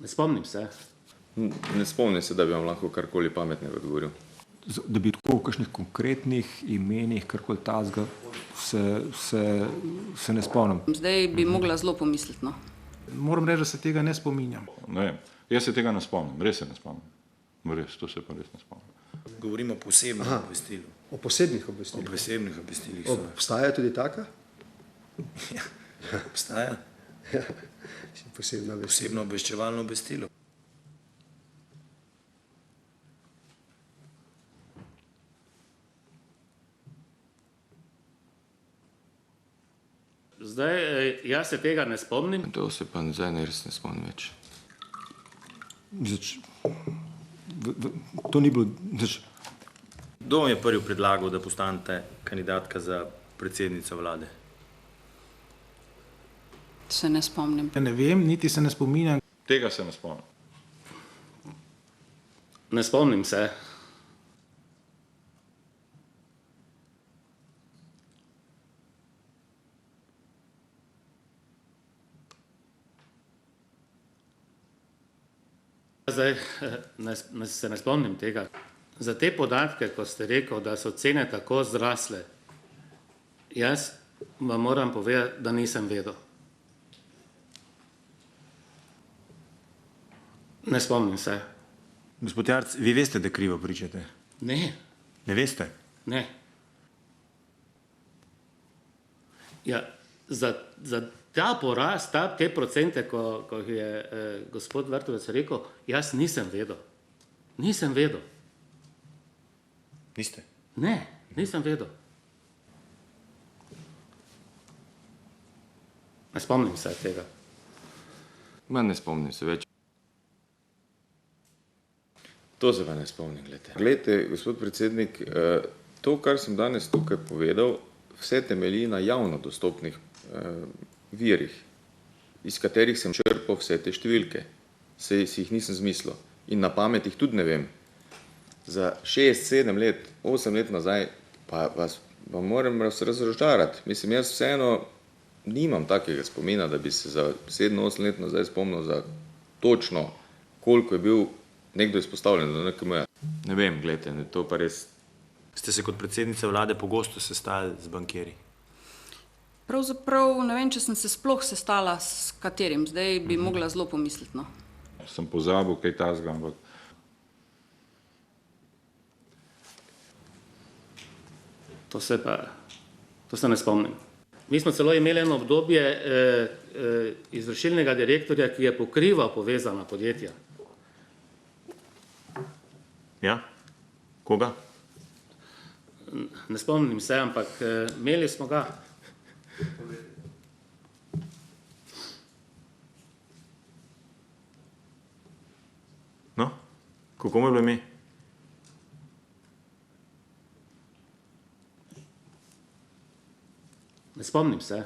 Ne spomnim se. Ne spomnim se, da bi vam lahko karkoli pametnega odgovoril. Da bi tako v kakšnih konkretnih imenih, karkoli tazga, se ne spomnim. Zdaj bi mogla zelo pomisliti, no. Moram reči, da se tega ne spominjam. Ne vem, jaz se tega ne spomnim, res se ne spomnim. Res, to se pa res ne spomnim. Govorimo o posebnem obvestilu. O posebnih obvestilih. O posebnih obvestilih. Obstaja tudi taka? Ja, obstaja. Posebna obvestila. Posebno obveščevalno obvestilo. Zdaj, jaz se tega ne spomnim. To se pa zdaj res ne spomnim več. To ni bilo... Kdo vam je prvi predlagal, da postanete kandidatka za predsednico vlade? Se ne spomnim. Ne vem, niti se ne spominjam. Tega se ne spomnim. Ne spomnim se. Zdaj, se ne spomnim tega. Za te podatke, ko ste rekel, da so cene tako zrasle, jaz vam moram povedati, da nisem vedel. Ne spomnim se. Gospod Jarc, vi veste, da krivo pričate? Ne. Ne veste? Ne. Ja, za ta porast, te procente, ko je gospod Vrtovec rekel, jaz nisem vedel. Nisem vedel. Niste? Ne, nisem vedel. Ne spomnim se tega. Ne spomnim se več. To se pa ne spomnim, gledajte. Glejte, gospod predsednik, to, kar sem danes tukaj povedal, vse temelji na javno dostopnih virih, iz katerih sem črpal vse te številke. Si jih nisem zmislil. In na pamet jih tudi ne vem. Za 6, 7 let, 8 let nazaj, pa vam moram razražarati. Mislim, jaz vseeno nimam takega spomina, da bi se za 7, 8 let nazaj spomnil za točno, koliko je bil nekdo izpostavljen do NKM. Ne vem, gledajte, to pa res... Ste se kot predsednica vlade pogosto sestali z bankirji? Pravzaprav ne vem, če sem se sploh sestala s katerim. Zdaj bi mogla zelo pomisliti, no. Sem pozabil kaj tazga, ampak... To se ne spomnim. Mi smo celo imeli eno obdobje izvršilnega direktorja, ki je pokrival povezana podjetja. Ja? Koga? Ne spomnim se, ampak imeli smo ga. No? Kako mu je bilo ime? Ne spomnim se.